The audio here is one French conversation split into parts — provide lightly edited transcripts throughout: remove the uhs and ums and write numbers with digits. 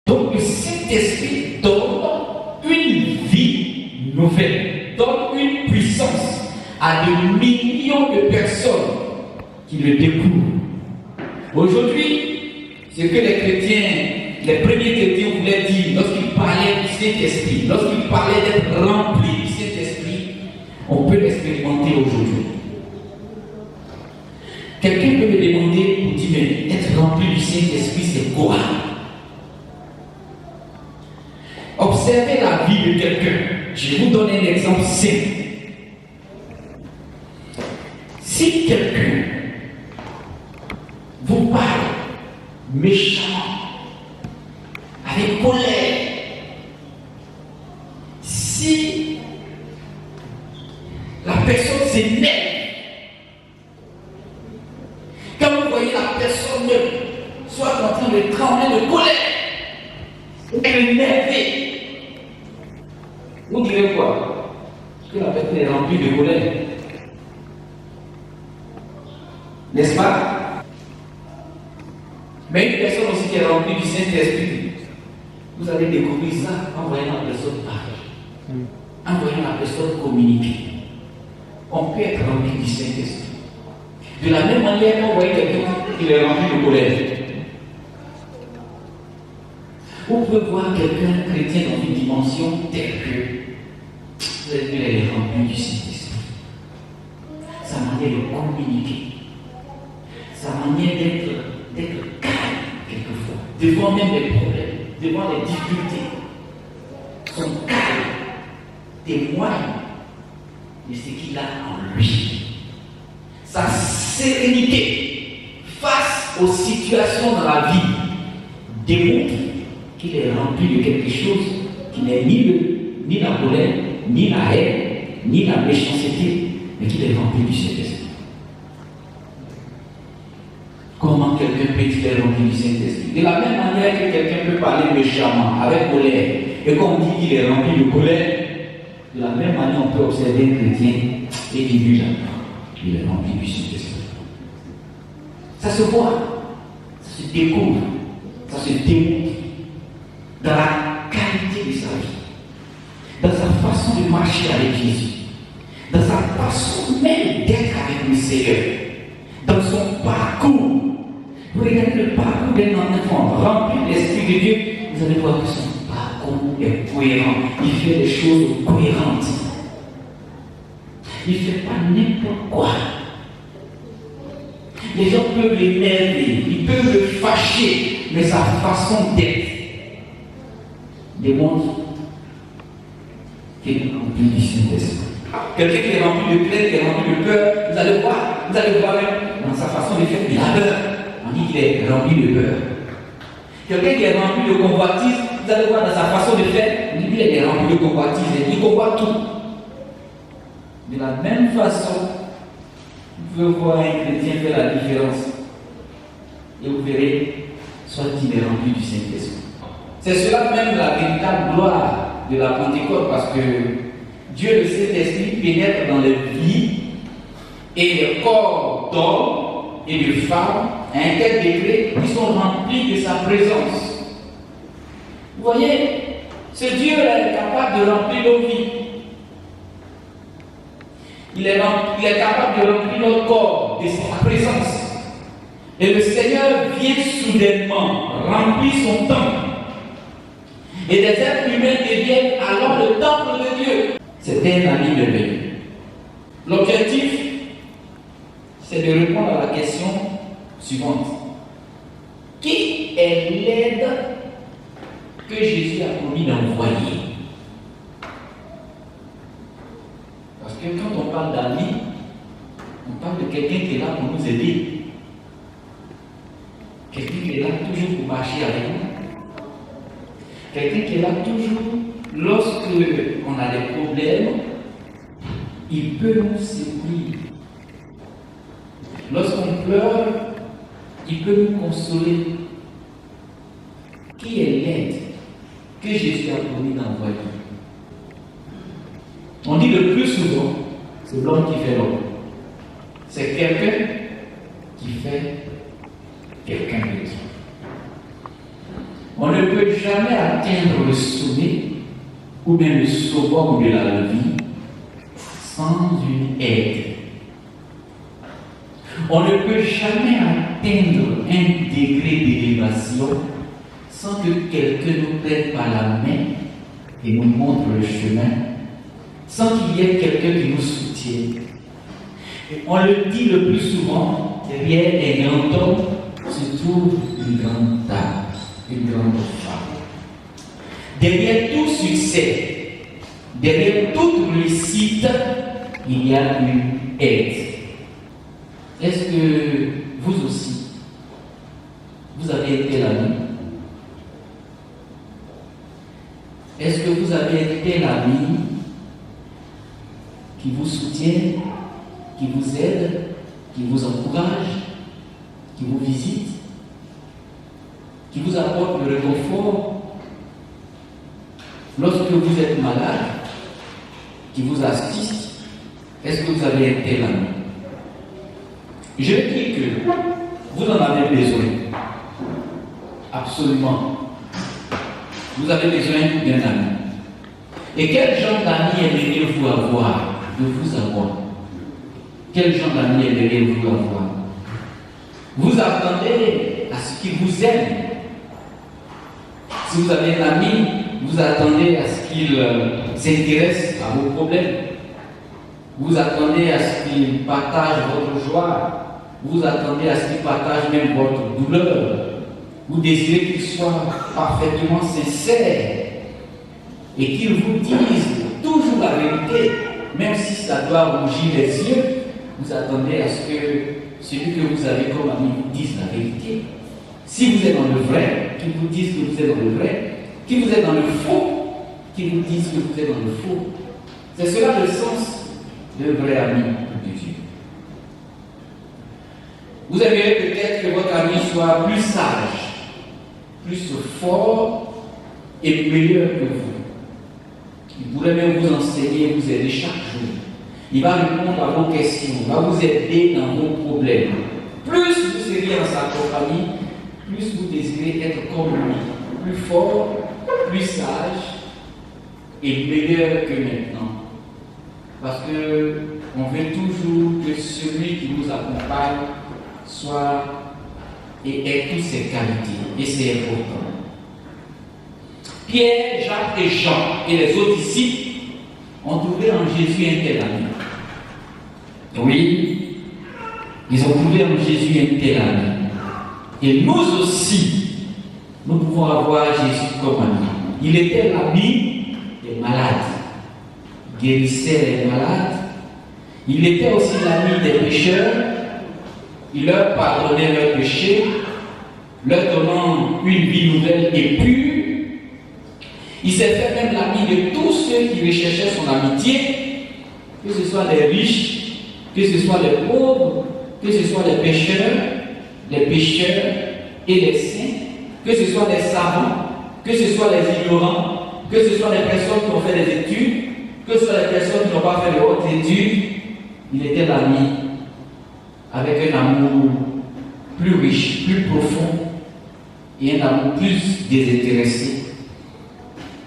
Donc le Saint-Esprit donne une vie nouvelle, donne une puissance à des millions de personnes qui le découvrent. Aujourd'hui, ce que les chrétiens, les premiers chrétiens voulaient dire lorsqu'ils parlaient du Saint-Esprit, lorsqu'ils parlaient d'être remplis du Saint-Esprit, on peut l'expérimenter aujourd'hui. Quelqu'un peut me demander, pour dire, mais être rempli du Saint-Esprit, c'est quoi? Observez la vie de quelqu'un. Je vais vous donner un exemple simple. Si quelqu'un vous parle méchamment, avec colère, si la personne s'énerve, quand vous voyez la personne soit en train de trembler de colère, elle est énervée, vous direz quoi? Que la personne est remplie de colère. N'est-ce pas? Mais une personne aussi qui est remplie du Saint-Esprit, vous allez découvrir ça en voyant la personne parler, en voyant la personne communiquer. On peut être rempli du Saint-Esprit. De la même manière qu'on voit quelqu'un qui est rempli de colère. Vous pouvez voir quelqu'un chrétien dans une dimension telle que vous avez vu, elle est remplie du Saint-Esprit. Sa manière de communiquer, sa manière d'être calme quelquefois, devant même les problèmes, devant les difficultés. Son calme témoigne de ce qu'il a en lui. Sa sérénité face aux situations dans la vie démontre qu'il est rempli de quelque chose qui n'est ni la colère, ni la haine, ni la méchanceté, mais qu'il est rempli du Saint-Esprit. Comment quelqu'un peut être rempli du Saint-Esprit? De la même manière que quelqu'un peut parler méchamment, avec colère, et qu'on dit qu'il est rempli de colère, de la même manière on peut observer un chrétien et dire il est rempli du Saint-Esprit. Ça se voit, ça se découvre, ça se démontre dans la qualité de sa vie, dans sa façon de marcher avec Jésus, dans sa façon même d'être avec le Seigneur, dans son parcours. Vous regardez le parcours d'un enfant rempli de l'Esprit de Dieu, vous allez voir que son parcours est cohérent. Il fait des choses cohérentes. Il ne fait pas n'importe quoi. Les gens peuvent l'énerver, ils peuvent le fâcher, mais sa façon d'être démontre qu'il est rempli du Saint-Esprit. Quelqu'un qui est rempli de plaie, qui est rempli de peur, vous allez voir même dans sa façon de faire, il a peur. On dit qu'il est rempli de peur. Quelqu'un qui est rempli de convoitise, vous allez voir dans sa façon de faire, on dit qu'il est rempli de convoitise, il combat tout. De la même façon, vous pouvez voir un chrétien faire la différence. Et vous verrez, soit il est rempli du Saint-Esprit. C'est cela même la véritable gloire de la Pentecôte, parce que Dieu, le Saint-Esprit, pénètre dans les vies et les corps d'hommes et de femmes à un tel degré qu'ils sont remplis de sa présence. Vous voyez, ce Dieu-là est capable de remplir nos vies. Il est capable de remplir notre corps de sa présence. Et le Seigneur vient soudainement remplir son temple. Et des êtres humains deviennent alors le temple de Dieu. C'était un ami de Dieu. L'objectif, c'est de répondre à la question suivante. Qui est l'aide que Jésus a promis d'envoyer? Parce que quand on parle d'ami, on parle de quelqu'un qui est là pour nous aider. Quelqu'un qui est là toujours pour marcher avec nous. Quelqu'un qui est là toujours lorsque on a des problèmes, il peut nous secourir. Lorsqu'on pleure, il peut nous consoler. Qui est l'aide que Jésus a promis d'envoyer? On dit le plus souvent, c'est l'homme qui fait l'homme. C'est quelqu'un qui fait quelqu'un d'autre. On ne peut peut jamais atteindre le sommet ou bien le summum de la vie sans une aide. On ne peut jamais atteindre un degré d'élévation sans que quelqu'un nous prenne par la main et nous montre le chemin, sans qu'il y ait quelqu'un qui nous soutienne. Et on le dit le plus souvent, derrière un grand homme se trouve une grande dame, une grande femme. Derrière tout succès, derrière toute réussite, il y a une aide. Est-ce que vous aussi, vous avez été l'ami? Est-ce que vous avez été l'ami qui vous soutient, qui vous aide, qui vous encourage, qui vous visite, qui vous apporte le réconfort lorsque vous êtes malade, qui vous assiste? Est-ce que vous avez été l'ami? Je dis que vous en avez besoin. Absolument. Vous avez besoin d'un ami. Et quel genre d'ami aimeriez-vous avoir, de vous avoir? Quel genre d'ami aimeriez-vous avoir? Vous attendez à ce qu'il vous aime. Si vous avez un ami, vous attendez à ce qu'il s'intéresse à vos problèmes. Vous attendez à ce qu'il partage votre joie. Vous attendez à ce qu'il partage même votre douleur. Vous désirez qu'il soit parfaitement sincère et qu'il vous dise toujours la vérité, même si ça doit rougir les yeux. Vous attendez à ce que celui que vous avez comme ami vous dise la vérité. Si vous êtes dans le vrai, qu'il vous dise que vous êtes dans le vrai. Si vous êtes dans le faux, qu'il vous dise que vous êtes dans le faux. C'est cela le sens d'un vrai ami de Dieu. Vous aimeriez peut-être que votre ami soit plus sage, plus fort et meilleur que vous. Il pourrait même vous enseigner et vous aider chaque jour. Il va répondre à vos questions, il va vous aider dans vos problèmes. Plus vous seriez dans sa compagnie, plus vous désirez être comme lui, plus fort, plus sage et meilleur que maintenant. Parce qu'on veut toujours que celui qui nous accompagne soit et ait toutes ses qualités. Et c'est important. Pierre, Jacques et Jean et les autres disciples ont trouvé en Jésus un tel ami. Oui, ils ont trouvé en Jésus un tel ami. Et nous aussi, nous pouvons avoir Jésus comme ami. Il était l'ami des malades. Il guérissait les malades. Il était aussi l'ami des pécheurs. Il leur pardonnait leurs péchés, leur donnant une vie nouvelle et pure. Il s'est fait même l'ami de tous ceux qui recherchaient son amitié, que ce soit les riches, que ce soit les pauvres, que ce soit les pécheurs et les saints, que ce soit les savants, que ce soit les ignorants, que ce soit les personnes qui ont fait des études, que ce soit les personnes qui n'ont pas fait de hautes études. Il était l'ami avec un amour plus riche, plus profond et un amour plus désintéressé.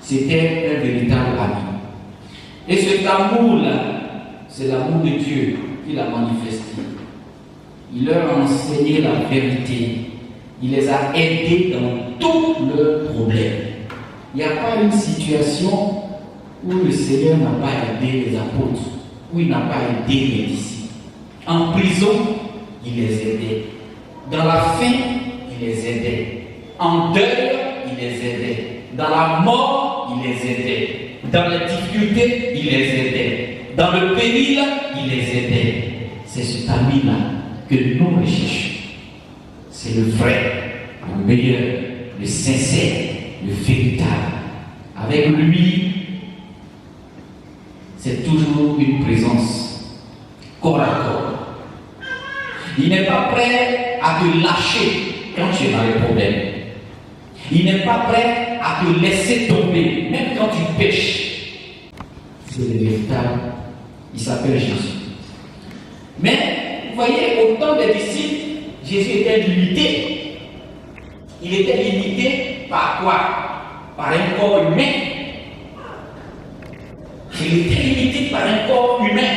C'était un véritable ami. Et cet amour-là, c'est l'amour de Dieu qu'il a manifesté. Il leur a enseigné la vérité. Il les a aidés dans tous leurs problèmes. Il n'y a pas une situation où le Seigneur n'a pas aidé les apôtres, où il n'a pas aidé les disciples. En prison, il les aidait. Dans la faim, il les aidait. En deuil, il les aidait. Dans la mort, il les aidait. Dans les difficultés, il les aidait. Dans le péril, il les aidait. C'est cet ami-là que nous recherchons. C'est le vrai, le meilleur, le sincère, le véritable. Avec lui, c'est toujours une présence corps à corps. Il n'est pas prêt à te lâcher quand tu es dans les problèmes. Il n'est pas prêt à te laisser tomber, même quand tu pêches. C'est le véritable. Il s'appelle Jésus. Mais, vous voyez, au temps des disciples, Jésus était limité. Il était limité par quoi? par un corps humain. Il était limité par un corps humain.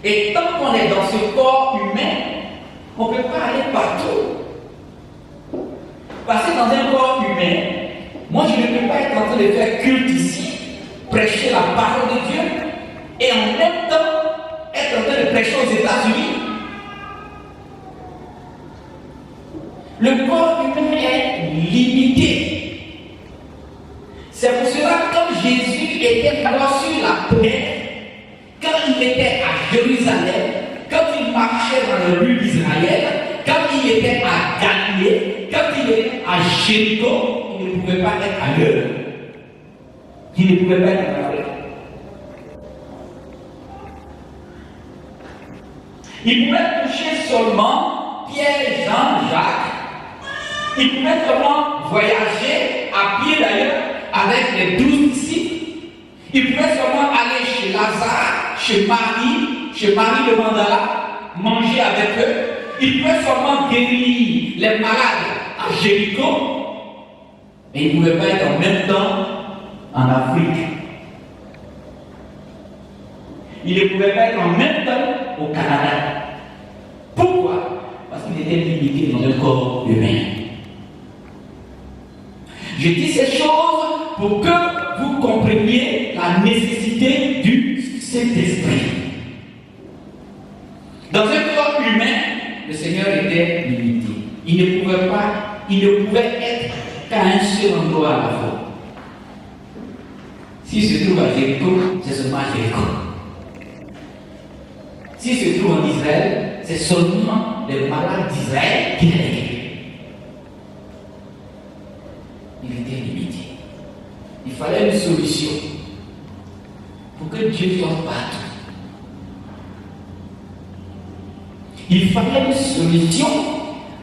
Et tant qu'on est dans ce corps humain, on ne peut pas aller partout. Parce que dans un corps humain, moi je ne peux pas être en train de faire culte ici, prêcher la parole de Dieu, et en même temps être en train de prêcher aux États-Unis. Le corps humain est limité. C'est pour cela que quand Jésus était mort sur la terre, quand il était à Jérusalem, quand il marchait dans les rues d'Israël, quand il était à Galilée, quand il était à Jéricho, il ne pouvait pas être à l'heure. Il ne pouvait pas être à l'heure. Il pouvait toucher seulement Pierre, Jean, Jacques. Il pouvait seulement voyager à pied d'ailleurs avec les 12 disciples. Il pouvait seulement aller chez Lazare, chez Marie de Mandala, manger avec eux. Il pouvait seulement guérir les malades à Jéricho. Mais il ne pouvait pas être en même temps en Afrique. Il ne pouvait pas être en même temps au Canada. Pourquoi? Parce qu'il était limité dans le corps humain. Je dis ces choses pour que vous compreniez la nécessité du Saint-Esprit. Dans un corps humain, le Seigneur était limité. Il ne pouvait être qu'à un seul endroit à la fois. S'il se trouve à Jéricho, c'est seulement à Jéricho. S'il se trouve en Israël, c'est seulement les malades d'Israël qui l'ont. Il était limité. Il fallait une solution pour que Dieu soit partout. Il fallait une solution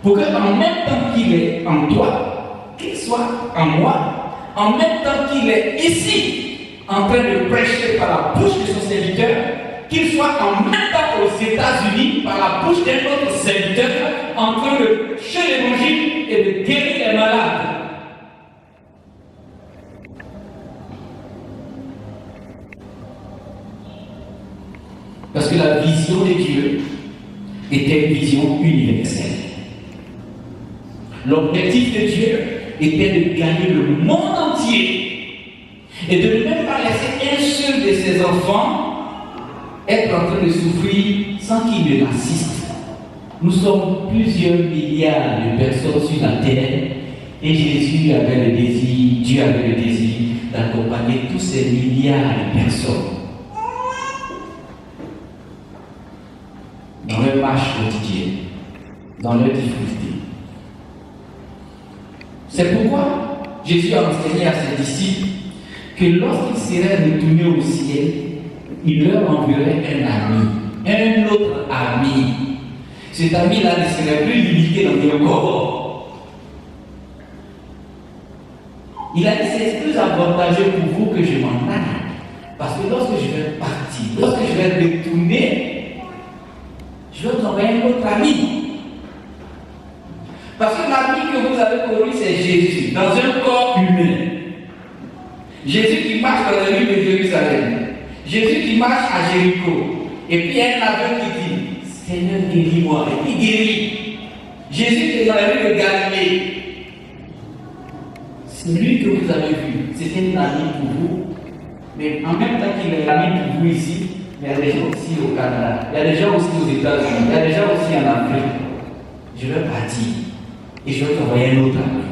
pour que, en même temps qu'il est en toi, qu'il soit en moi, en même temps qu'il est ici, en train de prêcher par la bouche de son serviteur, qu'il soit en même temps aux États-Unis par la bouche d'un autre serviteur, en train de prêcher l'évangile et de guérir les malades. Parce que la vision de Dieu était une vision universelle. L'objectif de Dieu était de gagner le monde entier et de ne même pas laisser un seul de ses enfants être en train de souffrir sans qu'il ne l'assiste. Nous sommes plusieurs milliards de personnes sur la terre et Jésus avait le désir, Dieu avait le désir d'accompagner tous ces milliards de personnes dans leur marche quotidienne, dans leur difficulté. C'est pourquoi Jésus a enseigné à ses disciples que lorsqu'il serait retourné au ciel, il leur enverrait un ami, un autre ami. Cet ami-là ne serait plus limité dans le corps. Il a dit c'est plus avantageux pour vous que je m'en aille. Parce que lorsque je vais partir, lorsque je vais retourner, je vais vous envoyer un autre ami. Parce que l'ami que vous avez connu, c'est Jésus, dans un corps humain. Jésus qui marche dans les rues de Jérusalem. Jésus qui marche à Jéricho. Et puis il y a un aveugle qui dit, Seigneur, guéris-moi. Et il guérit. Jésus qui est dans les rues de Galilée. Celui que vous avez vu, c'était un ami pour vous. Mais en même temps qu'il est ami pour vous ici, il y a des gens aussi au Canada, il y a des gens aussi aux États-Unis, il y a des gens aussi en Afrique. Je vais partir et je vais t'envoyer un autre ami.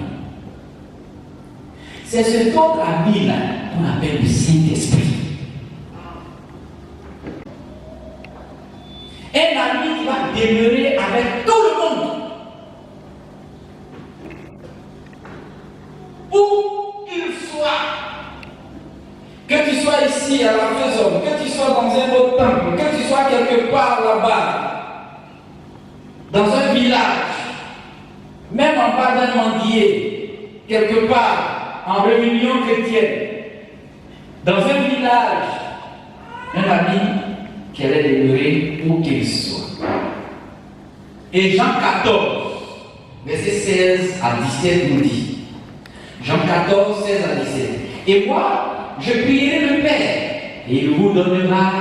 C'est cet autre ami-là qu'on appelle le Saint-Esprit. Un ami qui va demeurer avec tout le monde. Où qu'il soit. Que tu sois ici à la maison, que tu sois dans un autre temple, que tu sois quelque part là-bas, dans un village, même en bas d'un mendier, quelque part, en réunion chrétienne, dans un village, un ami qui allait demeurer où qu'il soit. Et Jean 14, verset 16 à 17 nous dit, Jean 14, 16 à 17. Et moi, je prierai le Père, et il vous donnera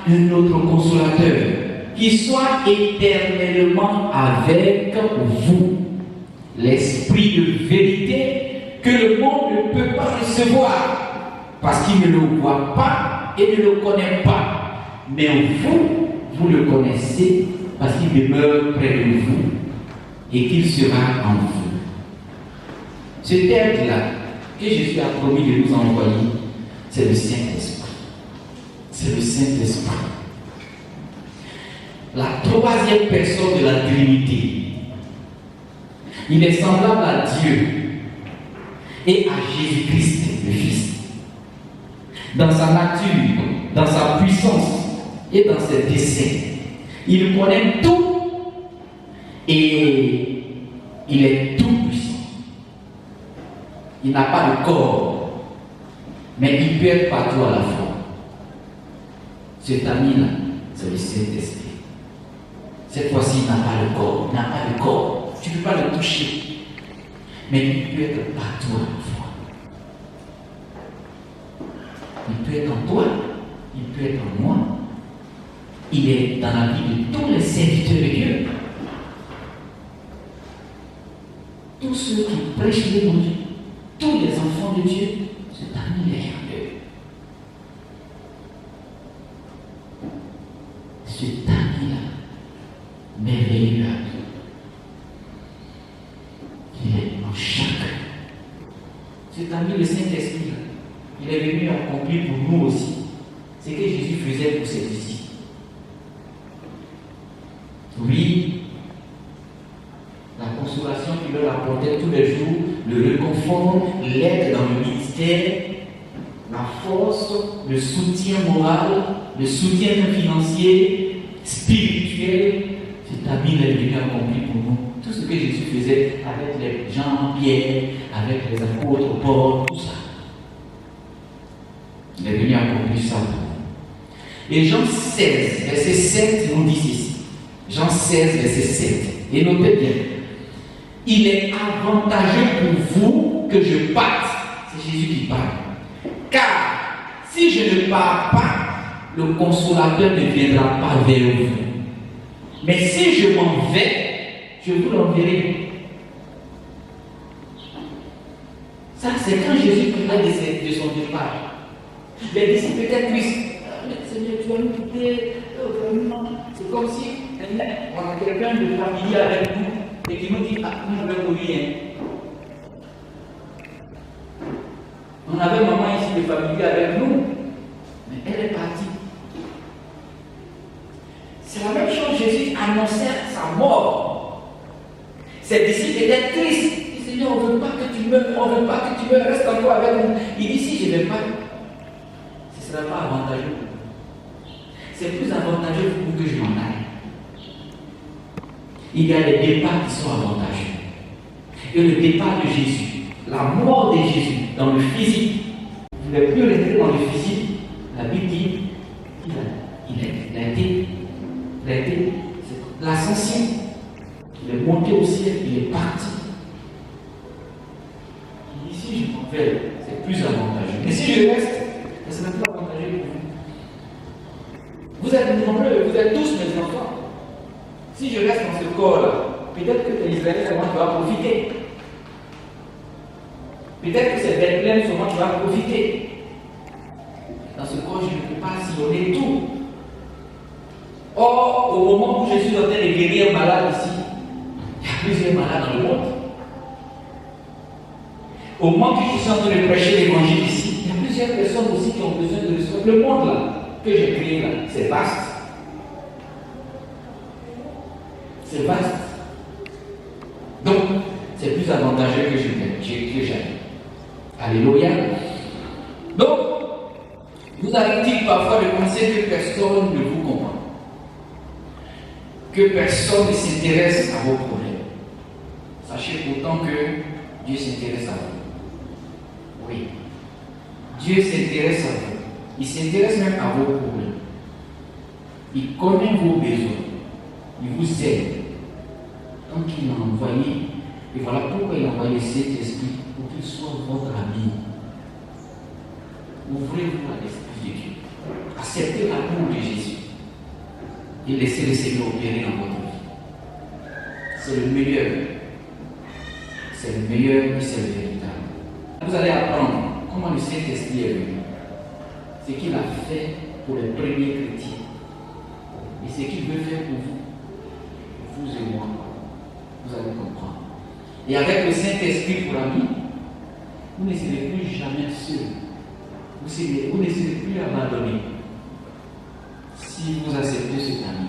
un autre consolateur, qui soit éternellement avec vous. L'esprit de vérité que le monde ne peut pas recevoir, parce qu'il ne le voit pas et ne le connaît pas. Mais vous le connaissez, parce qu'il demeure près de vous et qu'il sera en vous. Ce terme-là que Jésus a promis de nous envoyer, c'est le Saint-Esprit. C'est le Saint-Esprit. La troisième personne de la Trinité. Il est semblable à Dieu et à Jésus-Christ, le Fils. Dans sa nature, dans sa puissance et dans ses desseins. Il connaît tout et il est tout puissant. Il n'a pas de corps, mais il peut être partout à la fois. Cet ami-là, c'est le Saint-Esprit. Cette fois-ci, il n'a pas de corps. Il n'a pas de corps. Tu ne peux pas le toucher. Mais il peut être partout à la fois. Il peut être en toi. Il peut être en moi. Il est dans la vie de tous les serviteurs de Dieu. Tous ceux qui prêchent l'évangile, tous les enfants de Dieu, cet ami est en eux. Cet ami-là, merveilleux, il est en chacun. Cet ami, le Saint-Esprit, il est venu accomplir pour nous aussi ce que Jésus faisait pour ses disciples. Oui, la consolation qu'il leur apportait tous les jours, le réconfort, l'aide dans le ministère, la force, le soutien moral, le soutien financier, spirituel, cet ami est venu accomplir pour nous. Tout ce que Jésus faisait avec les Jean, Pierre, avec les apôtres, Paul, tout ça. Il est venu accomplir ça pour nous. Et Jean 16, verset 7, nous dit ceci. Jean 16, verset 7. Et notez bien. Il est avantageux pour vous que je parte. C'est Jésus qui parle. Car si je ne pars pas, le consolateur ne viendra pas vers vous. Mais si je m'en vais, je vous l'enverrai. Ça, c'est quand Jésus parlait de son départ. Les disciples étaient tristes. Seigneur, tu vas nous quitter. C'est comme si on a quelqu'un de familier avec nous et qui nous dit, ah, nous n'avons rien. On avait maman ici de familier avec nous, mais elle est partie. C'est la même chose, Jésus annonçait sa mort. Ses disciples étaient tristes. Ils disaient, Seigneur, on ne veut pas que tu meurs, on ne veut pas que tu meurs, reste encore avec nous. Il dit, si je ne vais pas, ce ne sera pas avantageux pour vous. C'est plus avantageux pour vous que je m'en aille. Il y a des départs qui sont avantageux. Et le départ de Jésus, la mort de Jésus dans le physique, vous ne pouvez plus rester dans le physique. La Bible dit il a été l'ascension. Il est monté au ciel, il est parti. Ici, je m'en vais, c'est plus avantageux. Mais si je reste, ce sera plus avantageux pour vous. Vous êtes nombreux, vous êtes tous mes enfants. Si je reste dans ce corps-là, peut-être que les Israélites, seulement tu vas profiter. Peut-être que c'est Bethléem, seulement tu vas profiter. Dans ce corps, je ne peux pas sillonner tout. Or, au moment où je suis en train de guérir un malade ici, il y a plusieurs malades dans le monde. Au moment où je suis en train de prêcher l'évangile ici, il y a plusieurs personnes aussi qui ont besoin de recevoir. Le monde là, que j'ai créé là, c'est vaste. C'est vaste. Donc, c'est plus avantageux que j'aille. Alléluia. Donc, vous arrive-t-il parfois de penser que personne ne vous comprend? Que personne ne s'intéresse à vos problèmes? Sachez pourtant que Dieu s'intéresse à vous. Oui. Dieu s'intéresse à vous. Il s'intéresse même à vos problèmes. Il connaît vos besoins. Il vous aide. Donc il l'a envoyé. Et voilà pourquoi il a envoyé cet esprit pour qu'il soit votre ami. Ouvrez-vous à l'Esprit de Dieu. Acceptez l'amour de Jésus. Et laissez le Seigneur opérer dans votre vie. C'est le meilleur. C'est le meilleur et c'est le véritable. Vous allez apprendre comment le Saint-Esprit est venu. Ce qu'il a fait pour les premiers chrétiens. Et ce qu'il veut faire pour vous et moi. Vous allez comprendre. Et avec le Saint-Esprit pour ami, vous ne serez plus jamais seul. Vous ne serez plus abandonné. Si vous acceptez cet ami,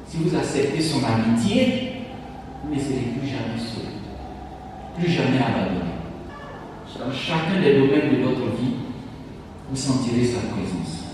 si vous acceptez son amitié, vous ne serez plus jamais seul. Plus jamais abandonné. Dans chacun des domaines de votre vie, vous sentirez sa présence.